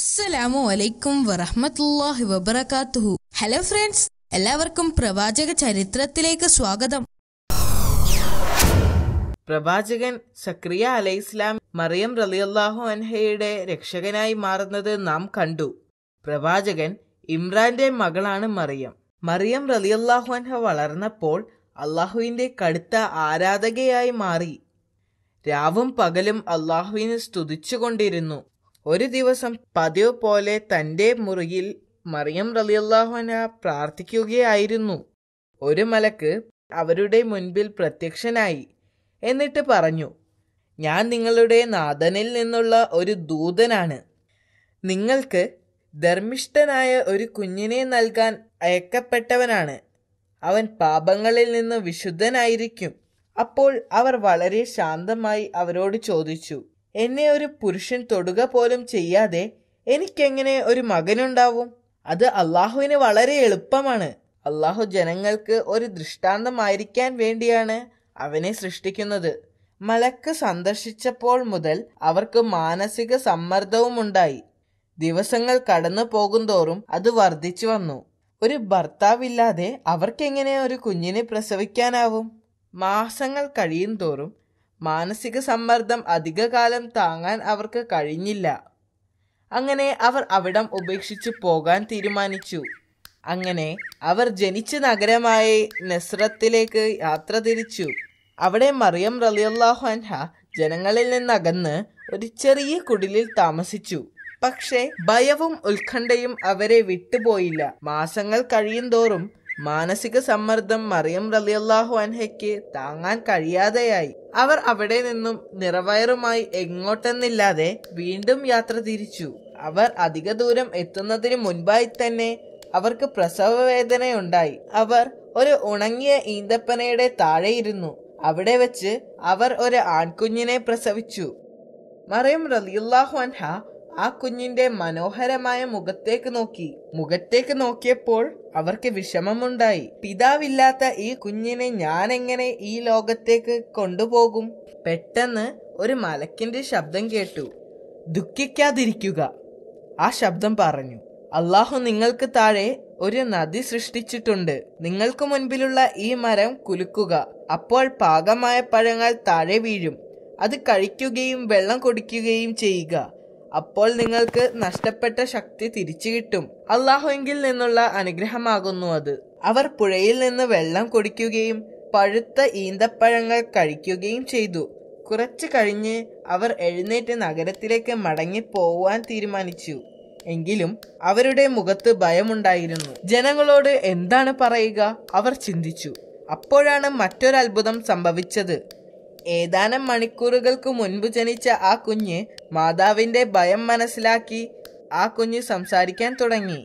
അസ്സലാമു അലൈക്കും വറഹ്മത്തുള്ളാഹി വബറകാതുഹു. ഹലോ ഫ്രണ്ട്സ്, എല്ലാവർക്കും പ്രവാചക ചരിത്രത്തിലേക്ക് സ്വാഗതം. പ്രവാചകൻ സക്രിയ അലൈഹിസ്ലാം മറിയം റളിയല്ലാഹു അൻഹയുടെ രക്ഷകനായി മാറുന്നത് നാം കണ്ടു. പ്രവാചകൻ ഇമ്രാന്റെ മകളാണ് മറിയം. മറിയം റളിയല്ലാഹു അൻഹ വളർന്നപ്പോൾ അള്ളാഹുവിന്റെ കടുത്ത ആരാധകയായി മാറി. രാവും പകലും അള്ളാഹുവിനെ സ്തുതിച്ചുകൊണ്ടിരുന്നു. ഒരു ദിവസം പതിവ് പോലെ തന്റെ മുറിയിൽ മറിയം റളിയല്ലാഹു അൻഹ പ്രാർത്ഥിക്കുകയായിരുന്നു. ഒരു മലക്ക് അവരുടെ മുൻപിൽ പ്രത്യക്ഷനായി. എന്നിട്ട് പറഞ്ഞു, ഞാൻ നിങ്ങളുടെ നാഥനിൽ നിന്നുള്ള ഒരു ദൂതനാണ്. നിങ്ങൾക്ക് ധർമ്മിഷ്ഠനായ ഒരു കുഞ്ഞിനെ നൽകാൻ അയക്കപ്പെട്ടവനാണ്. അവൻ പാപങ്ങളിൽ നിന്ന് വിശുദ്ധനായിരിക്കും. അപ്പോൾ അവർ വളരെ ശാന്തമായി അവരോട് ചോദിച്ചു, എന്നെ ഒരു പുരുഷൻ തൊടുക പോലും ചെയ്യാതെ എനിക്കെങ്ങനെ ഒരു മകനുണ്ടാവും? അത് അള്ളാഹുവിന് വളരെ എളുപ്പമാണ്. അള്ളാഹു ജനങ്ങൾക്ക് ഒരു ദൃഷ്ടാന്തമായിരിക്കാൻ വേണ്ടിയാണ് അവനെ സൃഷ്ടിക്കുന്നത്. മലക്ക് സന്ദർശിച്ചപ്പോൾ മുതൽ അവർക്ക് മാനസിക സമ്മർദ്ദവും ഉണ്ടായി. ദിവസങ്ങൾ കടന്നു പോകുന്തോറും അത് വർദ്ധിച്ചു വന്നു. ഒരു ഭർത്താവില്ലാതെ അവർക്കെങ്ങനെ ഒരു കുഞ്ഞിനെ പ്രസവിക്കാനാവും? മാസങ്ങൾ കഴിയും തോറും മാനസിക സമ്മർദ്ദം അധികകാലം താങ്ങാൻ അവർക്ക് കഴിഞ്ഞില്ല. അങ്ങനെ അവർ അവിടം ഉപേക്ഷിച്ച് പോകാൻ തീരുമാനിച്ചു. അങ്ങനെ അവർ ജനിച്ച നഗരമായ നസ്രത്തിലേക്ക് യാത്ര തിരിച്ചു. അവിടെ മറിയം റളിയല്ലാഹു അൻഹ ജനങ്ങളിൽ നിന്നകന്ന് ഒരു ചെറിയ കുടിലിൽ താമസിച്ചു. പക്ഷേ ഭയവും ഉത്കണ്ഠയും അവരെ വിട്ടുപോയില്ല. മാസങ്ങൾ കഴിയും തോറും മാനസിക സമ്മർദ്ദം മറിയം റളിയല്ലാഹു അൻഹയ്ക്ക് താങ്ങാൻ കഴിയാതെയായി. അവർ അവിടെ നിന്നും നിറവയറുമായി എങ്ങോട്ടെന്നില്ലാതെ വീണ്ടും യാത്ര തിരിച്ചു. അവർ അധിക ദൂരം എത്തുന്നതിന് മുൻപായി തന്നെ അവർക്ക് പ്രസവ വേദനയുണ്ടായി. അവർ ഒരു ഉണങ്ങിയ ഈന്തപ്പനയുടെ താഴെയിരുന്നു. അവിടെ വെച്ച് അവർ ഒരു ആൺകുഞ്ഞിനെ പ്രസവിച്ചു. മറിയം റളിയല്ലാഹു അൻഹ ആ കുഞ്ഞിന്റെ മനോഹരമായ മുഖത്തേക്ക് നോക്കിയപ്പോൾ അവർക്ക് വിഷമമുണ്ടായി. പിതാവില്ലാത്ത ഈ കുഞ്ഞിനെ ഞാൻ എങ്ങനെ ഈ ലോകത്തേക്ക് കൊണ്ടുപോകും? പെട്ടെന്ന് ഒരു മലക്കിന്റെ ശബ്ദം കേട്ടു. ദുഃഖിക്കാതിരിക്കുക. ആ ശബ്ദം പറഞ്ഞു, അള്ളാഹു നിങ്ങൾക്ക് താഴെ ഒരു നദി സൃഷ്ടിച്ചിട്ടുണ്ട്. നിങ്ങൾക്ക് മുൻപിലുള്ള ഈ മരം കുലുക്കുക. അപ്പോൾ പാകമായ പഴങ്ങൾ താഴെ വീഴും. അത് കഴിക്കുകയും വെള്ളം കുടിക്കുകയും ചെയ്യുക. അപ്പോൾ നിങ്ങൾക്ക് നഷ്ടപ്പെട്ട ശക്തി തിരിച്ചു കിട്ടും. അള്ളാഹുവിൽ നിന്നുള്ള അനുഗ്രഹമാകുന്നു അത്. അവർ പുഴയിൽ നിന്ന് വെള്ളം കുടിക്കുകയും പഴുത്ത ഈന്തപ്പഴങ്ങൾ കഴിക്കുകയും ചെയ്തു. കുറച്ചു കഴിഞ്ഞ് അവർ എഴുന്നേറ്റ് നഗരത്തിലേക്ക് മടങ്ങി പോവാൻ തീരുമാനിച്ചു. എങ്കിലും അവരുടെ മുഖത്ത് ഭയമുണ്ടായിരുന്നു. ജനങ്ങളോട് എന്താണ് പറയുക? അവർ ചിന്തിച്ചു. അപ്പോഴാണ് മറ്റൊരത്ഭുതം സംഭവിച്ചത്. ഏതാനും മണിക്കൂറുകൾക്ക് മുൻപ് ജനിച്ച ആ കുഞ്ഞ് മാതാവിന്റെ ഭയം മനസ്സിലാക്കി. ആ കുഞ്ഞ് സംസാരിക്കാൻ തുടങ്ങി.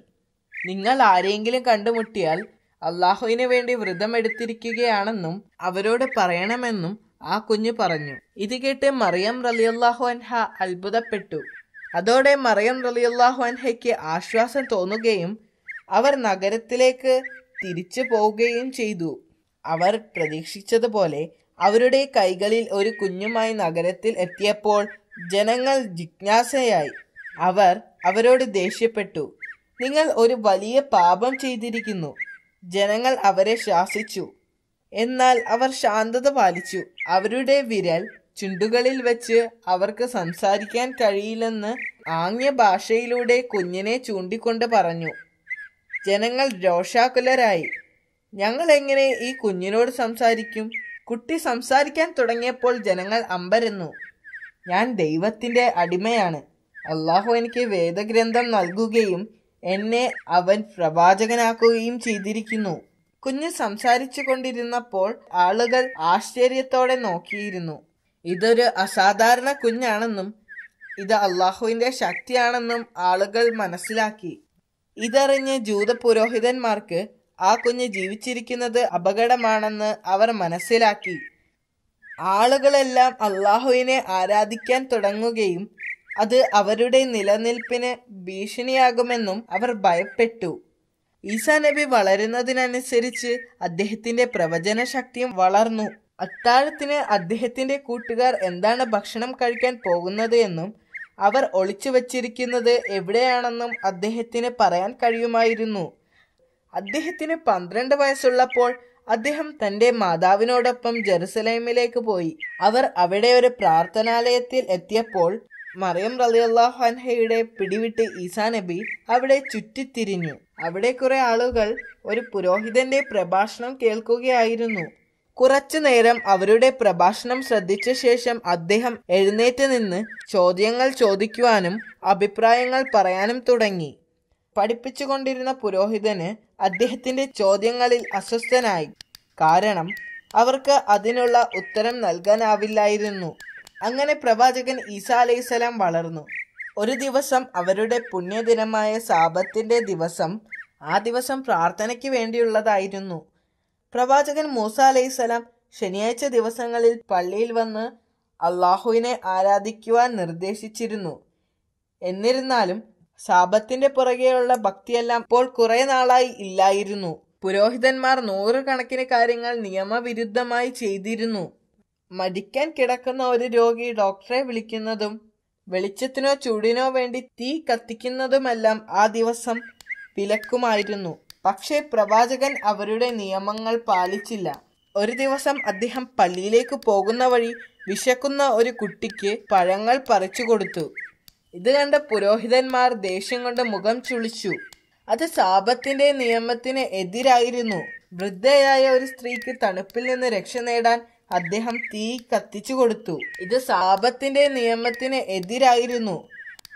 നിങ്ങൾ ആരെങ്കിലും കണ്ടുമുട്ടിയാൽ അള്ളാഹുവിന് വേണ്ടി വ്രതം എടുത്തിരിക്കുകയാണെന്നും അവരോട് പറയണമെന്നും ആ കുഞ്ഞ് പറഞ്ഞു. ഇത് കേട്ട് മറിയം റളിയല്ലാഹു അൻഹ അത്ഭുതപ്പെട്ടു. അതോടെ മറിയം റളിയല്ലാഹു അൻഹയ്ക്ക് ആശ്വാസം തോന്നുകയും അവർ നഗരത്തിലേക്ക് തിരിച്ചു പോവുകയും ചെയ്തു. അവർ പ്രതീക്ഷിച്ചതുപോലെ അവരുടെ കൈകളിൽ ഒരു കുഞ്ഞുമായി നഗരത്തിൽ എത്തിയപ്പോൾ ജനങ്ങൾ ജിജ്ഞാസയായി. അവർ അവരോട് ദേഷ്യപ്പെട്ടു. നിങ്ങൾ ഒരു വലിയ പാപം ചെയ്തിരിക്കുന്നു. ജനങ്ങൾ അവരെ ശാസിച്ചു. എന്നാൽ അവർ ശാന്തത പാലിച്ചു. അവരുടെ വിരൽ ചുണ്ടുകളിൽ വെച്ച് അവർക്ക് സംസാരിക്കാൻ കഴിയില്ലെന്ന് ആംഗ്യ ഭാഷയിലൂടെ കുഞ്ഞിനെ ചൂണ്ടിക്കൊണ്ട് പറഞ്ഞു. ജനങ്ങൾ രോഷാകുലരായി. ഞങ്ങൾ എങ്ങനെ ഈ കുഞ്ഞിനോട് സംസാരിക്കും? കുട്ടി സംസാരിക്കാൻ തുടങ്ങിയപ്പോൾ ജനങ്ങൾ അമ്പരന്നു. ഞാൻ ദൈവത്തിന്റെ അടിമയാണ്. അള്ളാഹു എനിക്ക് വേദഗ്രന്ഥം നൽകുകയും എന്നെ അവൻ പ്രവാചകനാക്കുകയും ചെയ്തിരിക്കുന്നു. കുഞ്ഞ് സംസാരിച്ചു കൊണ്ടിരുന്നപ്പോൾ ആളുകൾ ആശ്ചര്യത്തോടെ നോക്കിയിരുന്നു. ഇതൊരു അസാധാരണ കുഞ്ഞാണെന്നും ഇത് അള്ളാഹുവിന്റെ ശക്തിയാണെന്നും ആളുകൾ മനസ്സിലാക്കി. ഇതറിഞ്ഞ് ജൂത പുരോഹിതന്മാർക്ക് ആ കുഞ്ഞ് ജീവിച്ചിരിക്കുന്നത് അപകടമാണെന്ന് അവർ മനസ്സിലാക്കി. ആളുകളെല്ലാം അള്ളാഹുവിനെ ആരാധിക്കാൻ തുടങ്ങുകയും അത് അവരുടെ നിലനിൽപ്പിന് ഭീഷണിയാകുമെന്നും അവർ ഭയപ്പെട്ടു. ഈസാ നബി വളരുന്നതിനനുസരിച്ച് അദ്ദേഹത്തിന്റെ പ്രവചന ശക്തിയും വളർന്നു. അത്താഴത്തിന് അദ്ദേഹത്തിന്റെ കൂട്ടുകാർ എന്താണ് ഭക്ഷണം കഴിക്കാൻ പോകുന്നത് എന്നും അവർ ഒളിച്ചു വച്ചിരിക്കുന്നത് എവിടെയാണെന്നും അദ്ദേഹത്തിന് പറയാൻ കഴിയുമായിരുന്നു. അദ്ദേഹത്തിന് 12 വയസ്സുള്ളപ്പോൾ അദ്ദേഹം തന്റെ മാതാവിനോടൊപ്പം ജെറുസലേമിലേക്ക് പോയി. അവർ അവിടെ ഒരു പ്രാർത്ഥനാലയത്തിൽ എത്തിയപ്പോൾ മറിയം റളിയല്ലാഹു അൻഹയുടെ പിടിവിട്ട് ഈസാ നബി അവിടെ ചുറ്റിത്തിരിഞ്ഞു. അവിടെ കുറെ ആളുകൾ ഒരു പുരോഹിതന്റെ പ്രഭാഷണം കേൾക്കുകയായിരുന്നു. കുറച്ചു നേരം അവരുടെ പ്രഭാഷണം ശ്രദ്ധിച്ച ശേഷം അദ്ദേഹം എഴുന്നേറ്റ് നിന്ന് ചോദ്യങ്ങൾ ചോദിക്കുവാനും അഭിപ്രായങ്ങൾ പറയാനും തുടങ്ങി. പഠിപ്പിച്ചുകൊണ്ടിരുന്ന പുരോഹിതന് അദ്ദേഹത്തിന്റെ ചോദ്യങ്ങളിൽ അസ്വസ്ഥനായി. കാരണം അവർക്ക് അതിനുള്ള ഉത്തരം നൽകാനാവില്ലായിരുന്നു. അങ്ങനെ പ്രവാചകൻ ഈസാ അലൈഹിസ്സലാം വളർന്നു. ഒരു ദിവസം അവരുടെ പുണ്യദിനമായ സാബത്തിന്റെ ദിവസം, ആ ദിവസം പ്രാർത്ഥനയ്ക്ക് വേണ്ടിയുള്ളതായിരുന്നു. പ്രവാചകൻ മൂസ അലൈഹിസ്സലാം ശനിയാഴ്ച ദിവസങ്ങളിൽ പള്ളിയിൽ വന്ന് അള്ളാഹുവിനെ ആരാധിക്കുവാൻ നിർദ്ദേശിച്ചിരുന്നു. എന്നിരുന്നാലും സാബത്തിന്റെ പുറകെയുള്ള ഭക്തിയെല്ലാം ഇപ്പോൾ കുറെ നാളായി ഇല്ലായിരുന്നു. പുരോഹിതന്മാർ 100 കണക്കിന് കാര്യങ്ങൾ നിയമവിരുദ്ധമായി ചെയ്തിരുന്നു. മരിക്കാൻ കിടക്കുന്ന ഒരു രോഗി ഡോക്ടറെ വിളിക്കുന്നതും വെളിച്ചത്തിനോ ചൂടിനോ വേണ്ടി തീ കത്തിക്കുന്നതുമെല്ലാം ആ ദിവസം വിലക്കുമായിരുന്നു. പക്ഷേ പ്രവാചകൻ അവരുടെ നിയമങ്ങൾ പാലിച്ചില്ല. ഒരു ദിവസം അദ്ദേഹം പള്ളിയിലേക്ക് പോകുന്ന വഴി വിശക്കുന്ന ഒരു കുട്ടിക്ക് പഴങ്ങൾ പറിച്ചു കൊടുത്തു. ഇത് കണ്ട പുരോഹിതന്മാർ ദേഷ്യം കൊണ്ട് മുഖം ചുളിച്ചു. അത് സാബത്തിന്റെ നിയമത്തിന് എതിരായിരുന്നു. വൃദ്ധയായ ഒരു സ്ത്രീക്ക് തണുപ്പിൽ നിന്ന് രക്ഷ നേടാൻ അദ്ദേഹം തീ കത്തിച്ചു കൊടുത്തു. ഇത് സാബത്തിന്റെ നിയമത്തിന് എതിരായിരുന്നു.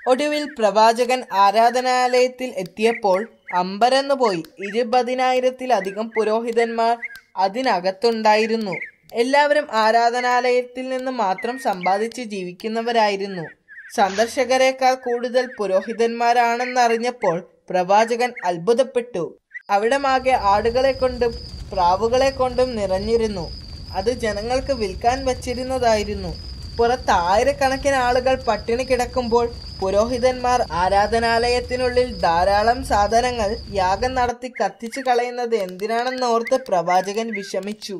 ഒടുവിൽ പ്രവാചകൻ ആരാധനാലയത്തിൽ എത്തിയപ്പോൾ അമ്പരന്നുപോയി. 20,000-ലധികം പുരോഹിതന്മാർ അതിനകത്തുണ്ടായിരുന്നു. എല്ലാവരും ആരാധനാലയത്തിൽ നിന്ന് മാത്രം സമ്പാദിച്ച് ജീവിക്കുന്നവരായിരുന്നു. സന്ദർശകരെക്കാൾ കൂടുതൽ പുരോഹിതന്മാരാണെന്നറിഞ്ഞപ്പോൾ പ്രവാചകൻ അത്ഭുതപ്പെട്ടു. അവിടമാകെ ആടുകളെ കൊണ്ടും പ്രാവുകളെ കൊണ്ടും നിറഞ്ഞിരുന്നു. അത് ജനങ്ങൾക്ക് വിൽക്കാൻ വച്ചിരുന്നതായിരുന്നു. പുറത്ത് 1000-കണക്കിന് ആളുകൾ പട്ടിണി കിടക്കുമ്പോൾ പുരോഹിതന്മാർ ആരാധനാലയത്തിനുള്ളിൽ ധാരാളം സാധനങ്ങൾ യാഗം നടത്തി കത്തിച്ചു കളയുന്നത് എന്തിനാണെന്നോർത്ത് പ്രവാചകൻ വിഷമിച്ചു.